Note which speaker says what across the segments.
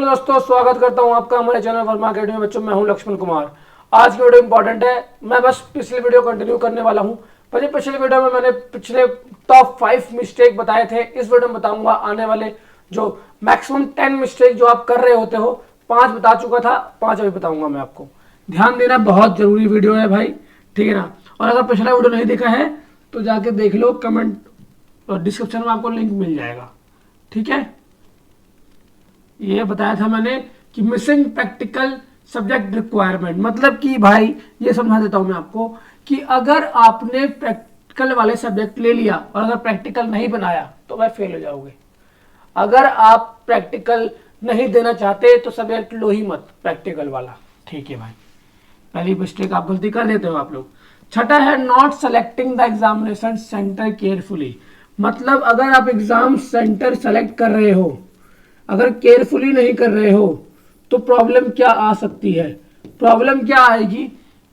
Speaker 1: दोस्तों, स्वागत करता हूं आपका हमारे चैनल वर्मा अकेडमी में। बच्चों, मैं हूं लक्ष्मण कुमार। आज की वीडियो इंपॉर्टेंट है। मैं बस पिछली वीडियो कंटिन्यू करने वाला हूं। पर पिछले वीडियो में मैंने पिछले टॉप 5 मिस्टेक बताए थे। इस वीडियो में बताऊंगा आने वाले जो मैक्सिमम 10 मिस्टेक जो आप कर रहे होते हो। 5 बता चुका था, 5 अभी बताऊंगा मैं आपको। ध्यान देना, बहुत जरूरी वीडियो है भाई, ठीक है ना। और अगर पिछला वीडियो नहीं देखा है तो जाके देख लो, कमेंट और डिस्क्रिप्शन में आपको लिंक मिल जाएगा, ठीक है। ये बताया था मैंने कि मिसिंग प्रैक्टिकल सब्जेक्ट रिक्वायरमेंट, मतलब कि भाई ये समझा देता हूं मैं आपको कि अगर आपने प्रैक्टिकल वाले सब्जेक्ट ले लिया और अगर प्रैक्टिकल नहीं बनाया तो वह फेल हो जाओगे। अगर आप प्रैक्टिकल नहीं देना चाहते तो सब्जेक्ट लो ही मत प्रैक्टिकल वाला, ठीक है भाई। पहली मिस्टेक आप गलती कर देते हो आप लोग। छठा है not selecting the examination centre carefully, मतलब अगर आप एग्जाम सेंटर सेलेक्ट कर रहे हो, अगर केयरफुली नहीं कर रहे हो तो प्रॉब्लम क्या आ सकती है। प्रॉब्लम क्या आएगी?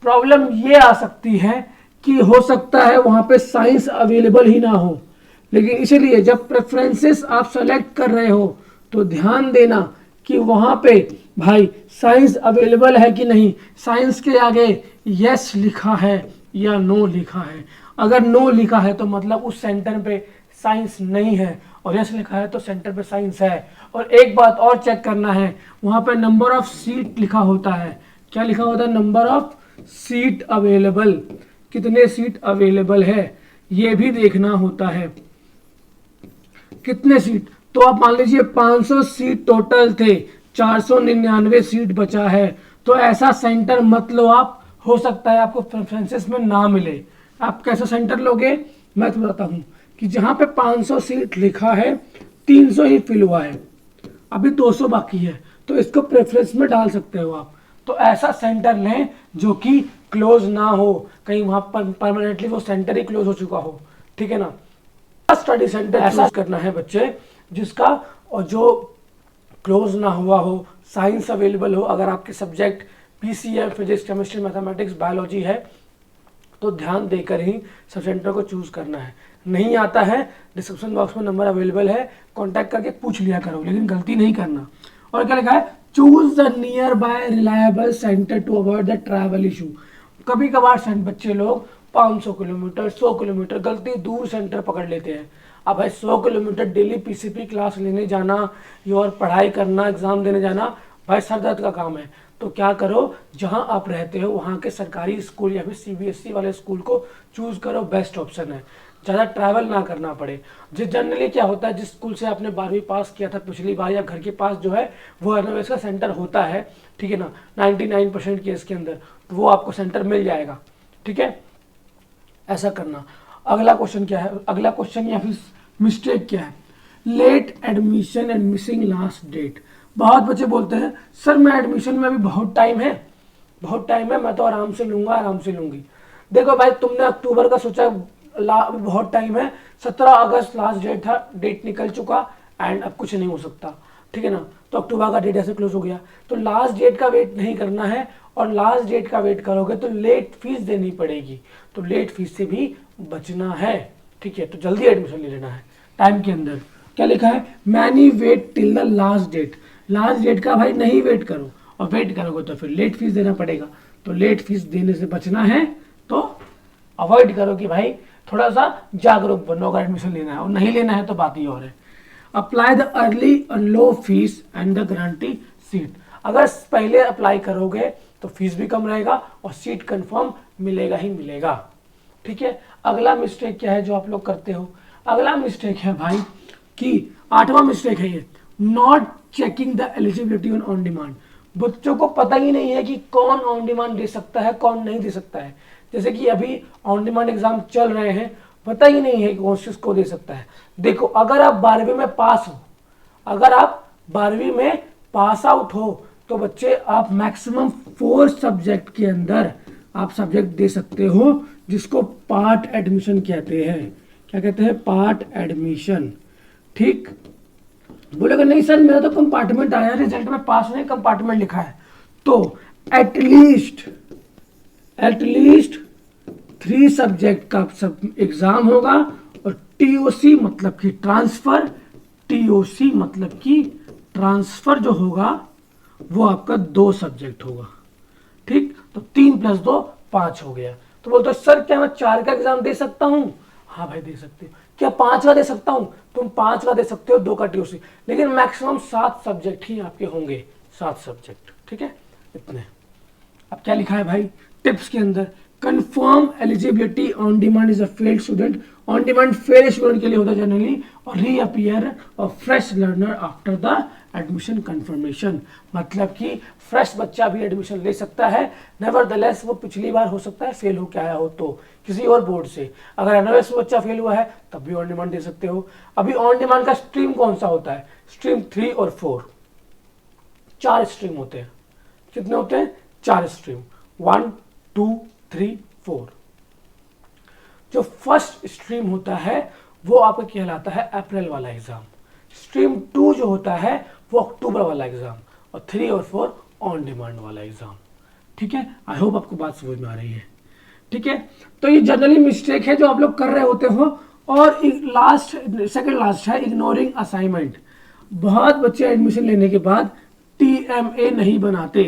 Speaker 1: प्रॉब्लम ये आ सकती है कि हो सकता है वहां पे साइंस अवेलेबल ही ना हो। लेकिन इसीलिए जब प्रेफरेंसेस आप सेलेक्ट कर रहे हो तो ध्यान देना कि वहां पे भाई साइंस अवेलेबल है कि नहीं। साइंस के आगे यस लिखा है या नो लिखा है। अगर नो लिखा है तो मतलब उस सेंटर पे साइंस नहीं है, और यस लिखा है तो सेंटर पे साइंस है। और एक बात और चेक करना है, वहां पे नंबर ऑफ सीट लिखा होता है। क्या लिखा होता है? नंबर ऑफ सीट अवेलेबल, कितने सीट अवेलेबल है ये भी देखना होता है। कितने सीट, तो आप मान लीजिए 500 सीट टोटल थे, 499 सीट बचा है, तो ऐसा सेंटर मत लो आप। हो सकता है आपको प्रेफरेंसेस में ना मिले। आप कैसा सेंटर लोगे? मैं तो बताता हूं कि जहां पे 500 सीट लिखा है 300 ही फिल हुआ है, अभी 200 बाकी है, तो इसको प्रेफरेंस में डाल सकते हो आप। तो ऐसा सेंटर लें जो कि क्लोज ना हो, कहीं वहां पर परमानेंटली वो सेंटर ही क्लोज हो चुका हो, ठीक है ना। स्टडी सेंटर ऐसा करना है बच्चे जिसका और जो क्लोज ना हुआ हो, साइंस अवेलेबल हो। अगर आपके subject PCM, physics, chemistry, mathematics, biology है तो ध्यान देकर ही सब सेंटर को चूज करना है। नहीं आता है, डिस्क्रिप्शन बॉक्स में नंबर अवेलेबल है, कांटेक्ट करके पूछ लिया करो, लेकिन गलती नहीं करना। और क्या लिखा है? Choose the nearby reliable centre to avoid the travel issue. कभी कभार बच्चे लोग 500 किलोमीटर, 100 किलोमीटर गलती दूर सेंटर पकड़ लेते हैं। अब भाई 100 किलोमीटर डेली पीसीपी क्लास लेने जाना और पढ़ाई करना, एग्जाम देने जाना, भाई सर दर्द का काम है। तो क्या करो, जहां आप रहते हो वहां के सरकारी स्कूल या फिर सीबीएसई वाले स्कूल को चूज करो, बेस्ट ऑप्शन है। ज़्यादा ट्रैवल ना करना पड़े। जनरली क्या होता है, जिस स्कूल से आपने 12वीं पास किया था पिछली बार, या घर के पास जो है वो एनओएस का सेंटर होता है, ठीक है ना, 99% केस के अंदर, तो वो आपको सेंटर मिल जाएगा, ठीक है। ऐसा करना। अगला क्वेश्चन क्या है? अगला क्वेश्चन या फिर मिस्टेक क्या है? Late admission and missing last date. बहुत बच्चे बोलते हैं सर मैं एडमिशन में अभी बहुत टाइम है, बहुत टाइम है, मैं तो आराम से लूंगा, आराम से लूंगी। देखो भाई, तुमने अक्टूबर का सोचा, बहुत टाइम है, 17 अगस्त लास्ट डेट था, डेट निकल चुका एंड अब कुछ नहीं हो सकता, ठीक है ना। तो अक्टूबर का डेट ऐसे क्लोज हो गया, तो लास्ट डेट का वेट नहीं करना है। और लास्ट डेट का वेट करोगे तो लेट फीस देनी पड़ेगी, तो लेट फीस से भी बचना है, ठीक है। तो जल्दी एडमिशन ले लेना है टाइम के अंदर। क्या लिखा है? Many wait till the last date. Last date का भाई नहीं वेट करो, और वेट करोगे तो फिर लेट फीस देना पड़ेगा। तो लेट फीस देने से बचना है तो अवॉइड करो कि भाई थोड़ा सा जागरूक बनो। अगर एडमिशन लेना है और नहीं लेना है तो बात ही और है। Apply the early and low fees and the guarantee seat. अगर पहले अप्लाई करोगे तो फीस भी कम रहेगा और सीट कंफर्म मिलेगा ही मिलेगा, ठीक है। अगला मिस्टेक क्या है जो आप लोग करते हो? अगला मिस्टेक है भाई कि 8वां मिस्टेक है ये, not checking the eligibility on demand. बच्चों को पता ही नहीं है कि कौन ऑन डिमांड दे सकता है, कौन नहीं दे सकता है। जैसे कि अभी ऑन डिमांड एग्जाम चल रहे हैं, पता ही नहीं है कि कौन किसको दे सकता है। देखो, अगर आप 12वीं में पास हो, अगर आप 12वीं में पास आउट हो तो बच्चे आप मैक्सिमम 4 सब्जेक्ट के अंदर आप सब्जेक्ट दे सकते हो, जिसको पार्ट एडमिशन कहते हैं। क्या कहते हैं? पार्ट एडमिशन, ठीक। बोलेगा नहीं सर मेरा तो कंपार्टमेंट आया, रिजल्ट में पास नहीं, कंपार्टमेंट लिखा है। तो एटलीस्ट 3 सब्जेक्ट का सब एग्जाम होगा, और टीओसी मतलब कि ट्रांसफर, टीओसी मतलब कि ट्रांसफर जो होगा वो आपका 2 सब्जेक्ट होगा, ठीक। तो 3 + 2 5 हो गया। तो बोलते सर क्या मैं 4 का एग्जाम दे सकता हूँ? हाँ भाई दे सकते हो। क्या 5 का दे सकता हूँ? तुम 5 का दे सकते हो, 2 का ट्यूसडे, लेकिन मैक्सिमम 7 सब्जेक्ट ही आपके होंगे, 7 सब्जेक्ट, ठीक है, इतने। अब क्या लिखा है भाई टिप्स के अंदर, confirm eligibility on demand is a failed student. On demand fail student के लिए होता है जनरली, और रीअपियर और fresh learner after the admission confirmation. मतलब कि फ्रेश बच्चा भी एडमिशन ले सकता है, नेवरदलेस वो पिछली बार हो सकता है फेल होकर आया हो तो किसी और बोर्ड से, अगर एनओएस बच्चा फेल हुआ है तब भी ऑन डिमांड दे सकते हो। अभी ऑन डिमांड का स्ट्रीम कौन सा होता है? स्ट्रीम 3 और 4, 4 स्ट्रीम होते हैं। कितने होते हैं? 4 स्ट्रीम, 1 2 3 4। जो फर्स्ट स्ट्रीम होता है वो आपका कहलाता है अप्रैल वाला एग्जाम, स्ट्रीम 2 जो होता है वो अक्टूबर वाला एग्जाम, और 3 और 4 ऑन डिमांड वाला एग्जाम, ठीक है। आई होप आपको बात समझ में आ रही है, ठीक है। तो ये जनरली मिस्टेक है जो आप लोग कर रहे होते हो। और सेकंड लास्ट है इग्नोरिंग असाइनमेंट। बहुत बच्चे एडमिशन लेने के बाद टीएमए नहीं बनाते,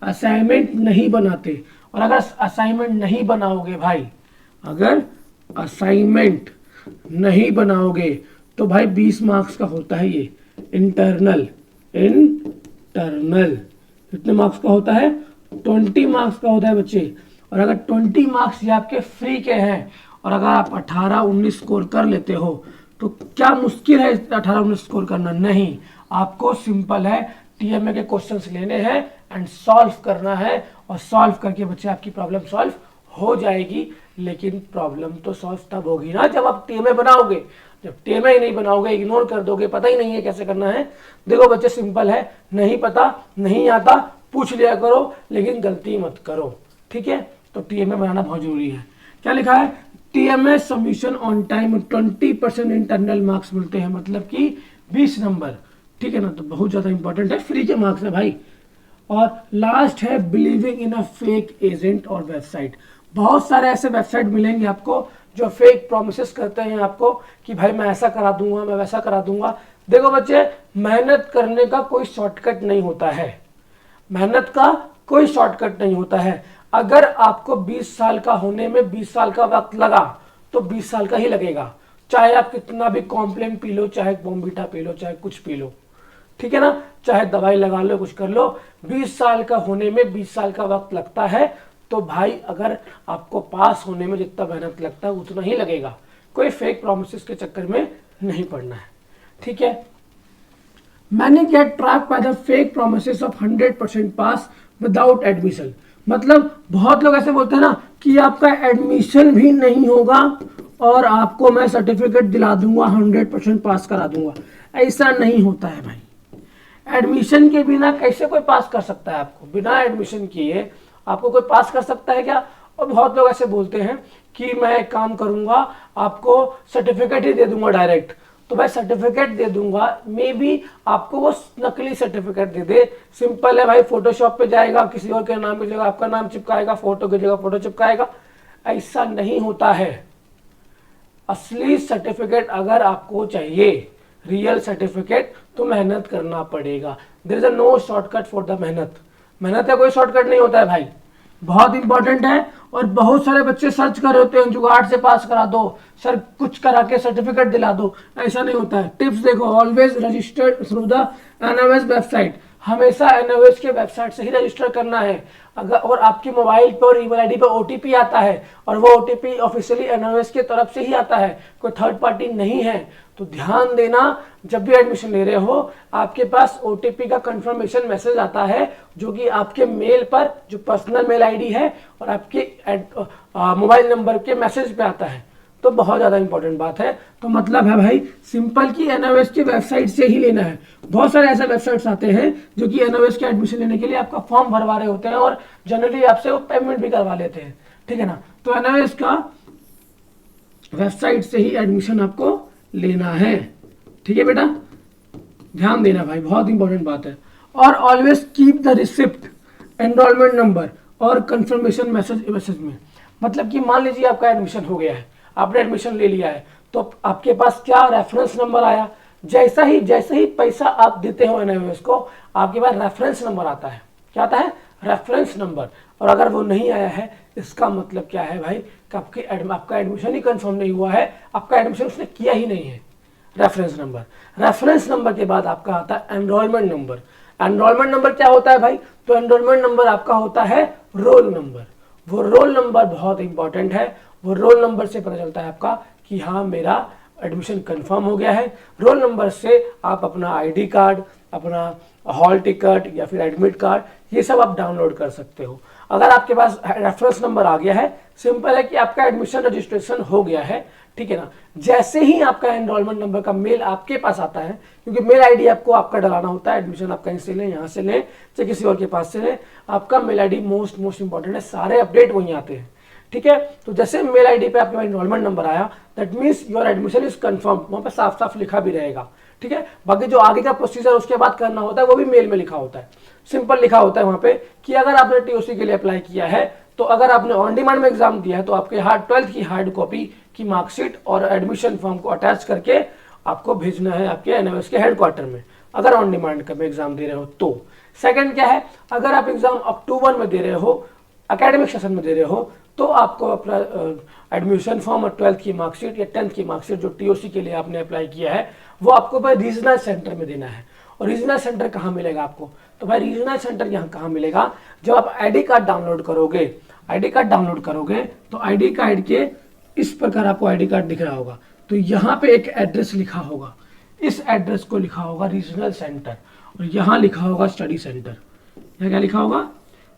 Speaker 1: असाइनमेंट नहीं बनाते। और अगर असाइनमेंट नहीं बनाओगे भाई, अगर असाइनमेंट नहीं बनाओगे तो भाई 20 मार्क्स का होता है ये इंटरनल। कितने मार्क्स का होता है? 20 मार्क्स का होता है बच्चे। और अगर 20 मार्क्स ये आपके फ्री के हैं, और अगर आप 18-19 स्कोर कर लेते हो तो क्या मुश्किल है 18-19 स्कोर करना? नहीं, आपको सिंपल है, टीएमए के क्वेश्चंस लेने हैं एंड सॉल्व करना है, और सॉल्व करके बच्चे आपकी प्रॉब्लम सॉल्व हो जाएगी। लेकिन प्रॉब्लम तो सॉल्व तब होगी ना जब आप टीएमए बनाओगे। जब टीएमए ही नहीं बनाओगे, इग्नोर कर दोगे, पता ही नहीं है कैसे करना है। देखो बच्चे सिंपल है, नहीं पता, नहीं आता, पूछ लिया करो, लेकिन गलती मत करो, ठीक है। तो टीएमए बनाना बहुत जरूरी है। क्या लिखा है? TMA submission on time 20% internal marks मिलते हैं, मतलब कि 20 नंबर, ठीक है ना। तो बहुत ज्यादा इंपॉर्टेंट है, फ्री के मार्क्स है भाई। और लास्ट है believing in a fake agent और वेबसाइट। बहुत सारे ऐसे वेबसाइट मिलेंगे आपको जो फेक प्रोमिसेस करते हैं आपको कि भाई मैं ऐसा करा दूंगा, मैं वैसा करा दूंगा। देखो बच्चे, मेहनत करने का कोई शॉर्टकट नहीं होता है, मेहनत का कोई शॉर्टकट नहीं होता है। अगर आपको 20 साल का होने में 20 साल का वक्त लगा तो 20 साल का ही लगेगा, चाहे आप कितना भी कॉम्प्लेन पी लो, चाहे बॉम्बीटा पी लो, चाहे कुछ पी लो, ठीक है ना, चाहे दवाई लगा लो, कुछ कर लो, 20 साल का होने में 20 साल का वक्त लगता है। तो भाई अगर आपको पास होने में जितना मेहनत लगता है उतना ही लगेगा। कोई फेक प्रोमिसेस के चक्कर में नहीं पड़ना है, ठीक है। Many gate trapped by the fake promises of 100% pass without admission. मतलब बहुत लोग ऐसे बोलते हैं ना कि आपका एडमिशन भी नहीं होगा और आपको मैं सर्टिफिकेट दिला दूंगा, 100% पास करा दूंगा। ऐसा नहीं होता है भाई। एडमिशन के बिना कैसे कोई पास कर सकता है? आपको बिना एडमिशन किए आपको कोई पास कर सकता है क्या? और बहुत लोग ऐसे बोलते हैं कि मैं एक काम करूंगा, आपको सर्टिफिकेट ही दे दूंगा डायरेक्ट। तो भाई सर्टिफिकेट दे दूंगा, मे बी आपको वो नकली सर्टिफिकेट दे दे। सिंपल है भाई, फोटोशॉप पे जाएगा, किसी और के नाम की जगह आपका नाम चिपकाएगा, फोटो की जगह फोटो चिपकाएगा। ऐसा नहीं होता है। असली सर्टिफिकेट अगर आपको चाहिए, रियल सर्टिफिकेट, तो मेहनत करना पड़ेगा। There is a no shortcut for the मेहनत। मेहनत है, कोई शॉर्टकट नहीं होता है भाई, बहुत इंपॉर्टेंट है। और बहुत सारे बच्चे सर्च कर रहे होते हैं जुगाड़ से पास करा दो, सर कुछ करा के सर्टिफिकेट दिला दो। ऐसा नहीं होता है। टिप्स देखो, always registered through the NOS website. हमेशा एनओएस के वेबसाइट से ही रजिस्टर करना है। अगर और आपके मोबाइल पर और ईमेल आईडी पर ओटीपी आता है, और वो ओटीपी ऑफिशियली एनओएस की तरफ से ही आता है, कोई थर्ड पार्टी नहीं है। तो ध्यान देना, जब भी एडमिशन ले रहे हो आपके पास ओटीपी का कंफर्मेशन मैसेज आता है, जो कि आपके मेल पर, जो पर्सनल मेल आईडी है, और आपके मोबाइल नंबर के मैसेज पे आता है। तो बहुत ज्यादा इंपॉर्टेंट बात है। तो मतलब है भाई सिंपल की एनओएस की वेबसाइट से ही लेना है। बहुत सारे ऐसे वेबसाइट्स आते हैं जो कि एनओएस के एडमिशन लेने के लिए आपका फॉर्म भरवा रहे होते हैं, और जनरली आपसे वो पेमेंट भी करवा लेते हैं, ठीक है ना। तो एनओएस का वेबसाइट से ही एडमिशन आपको लेना है, ठीक है बेटा, ध्यान देना भाई, बहुत इंपॉर्टेंट बात है। और always keep the receipt, enrolment number और कंफर्मेशन मैसेज में। मतलब कि मान लीजिए आपका एडमिशन हो गया है, आपने एडमिशन ले लिया है, तो आपके पास क्या रेफरेंस नंबर आया, जैसे ही पैसा आप देते हो एनआईओएस को, आपके पास रेफरेंस नंबर आता है। क्या आता है? Reference number. और अगर वो नहीं आया है, इसका मतलब क्या है भाई कि आपका एडमिशन ही कंफर्म नहीं हुआ है, आपका एडमिशन उसने किया ही नहीं है। रेफरेंस नंबर, रेफरेंस नंबर के बाद आपका आता है एनरोलमेंट नंबर। एनरोलमेंट नंबर क्या होता है भाई? तो एनरोलमेंट नंबर आपका होता है रोल नंबर। वो रोल नंबर बहुत इंपॉर्टेंट है। वो रोल नंबर से पता चलता है आपका कि हाँ मेरा एडमिशन कंफर्म हो गया है। रोल नंबर से आप अपना आईडी कार्ड, अपना हॉल टिकट या फिर एडमिट कार्ड, ये सब आप डाउनलोड कर सकते हो। अगर आपके पास रेफरेंस नंबर आ गया है, सिंपल है कि आपका एडमिशन रजिस्ट्रेशन हो गया है, ठीक है ना। जैसे ही आपका एनरोलमेंट नंबर का मेल आपके पास आता है, क्योंकि मेल आईडी आपको आपका डलाना होता है, एडमिशन आप कहीं से लें, यहाँ से लें चाहे किसी और के पास से लें, आपका मेल आईडी मोस्ट इंपॉर्टेंट है, सारे अपडेट वहीं आते हैं, ठीक है। तो जैसे मेल आईडी पे आपके पास एनरोलमेंट नंबर आया, that means your admission is confirm, वहां पे साफ साफ लिखा भी रहेगा, ठीक है। बाकी जो आगे का प्रोसीजर उसके बाद करना होता है वो भी मेल में लिखा होता है। सिंपल लिखा होता है वहां पे कि अगर आपने टीओसी के लिए अप्लाई किया है, तो अगर आपने ऑन डिमांड में एग्जाम दिया है, तो आपके 12th की हार्ड कॉपी की मार्कशीट और एडमिशन फॉर्म को अटैच करके आपको भेजना है आपके एनआईओएस के हेडक्वार्टर में, अगर ऑन डिमांड का एग्जाम दे रहे हो तो। सेकंड क्या है, अगर आप एग्जाम अक्टूबर में दे रहे हो, एकेडमिक सेशन में दे रहे हो, तो आपको अपना एडमिशन फॉर्म और 12th की मार्कशीट या 10th की मार्कशीट जो टीओसी के लिए आपने अप्लाई किया है, वो आपको भाई रीजनल सेंटर में देना है। और रीजनल सेंटर कहाँ मिलेगा आपको? तो भाई रीजनल सेंटर यहाँ कहाँ मिलेगा? जब आप आईडी कार्ड डाउनलोड करोगे, आईडी कार्ड डाउनलोड करोगे तो आईडी कार्ड के इस प्रकार आपको आईडी कार्ड दिख रहा होगा, तो यहाँ पे एक एड्रेस लिखा होगा, इस एड्रेस को लिखा होगा रीजनल सेंटर, और यहाँ लिखा होगा स्टडी सेंटर। यहाँ क्या लिखा होगा?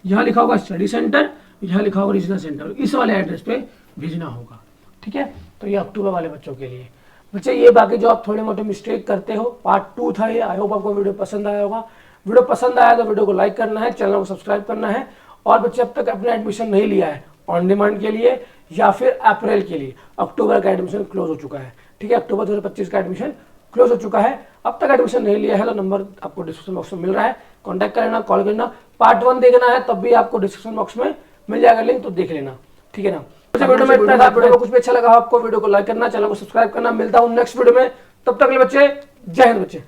Speaker 1: यहाँ लिखा होगा स्टडी सेंटर, यहाँ लिखा होगा रीजनल सेंटर, इस वाले एड्रेस पे भेजना होगा, ठीक है। तो ये अक्टूबर वाले बच्चों के लिए। बच्चे ये बाकी जो आप थोड़े मोटे मिस्टेक करते हो, पार्ट 2 था ये। आई होप आपको वीडियो पसंद आया होगा। वीडियो पसंद आया तो वीडियो को लाइक करना है, चैनल को सब्सक्राइब करना है। और बच्चे अब तक अपना एडमिशन नहीं लिया है ऑन डिमांड के लिए या फिर अप्रैल के लिए, अक्टूबर का एडमिशन क्लोज हो चुका है, ठीक है। अक्टूबर 2025 का एडमिशन क्लोज हो चुका है। अब तक एडमिशन नहीं लिया है तो नंबर आपको डिस्क्रिप्शन बॉक्स में मिल रहा है, कॉन्टैक्ट करना, कॉल करना। पार्ट 1 देखना है तब भी आपको डिस्क्रिप्शन बॉक्स में मिल जाएगा लिंक, तो देख लेना, ठीक है ना। वीडियो में इतना था। वीडियो को कुछ भी अच्छा लगा आपको, वीडियो को लाइक करना, चैनल को सब्सक्राइब करना। मिलता हूँ नेक्स्ट वीडियो में, तब तक के लिए बच्चे जय हिंद बच्चे।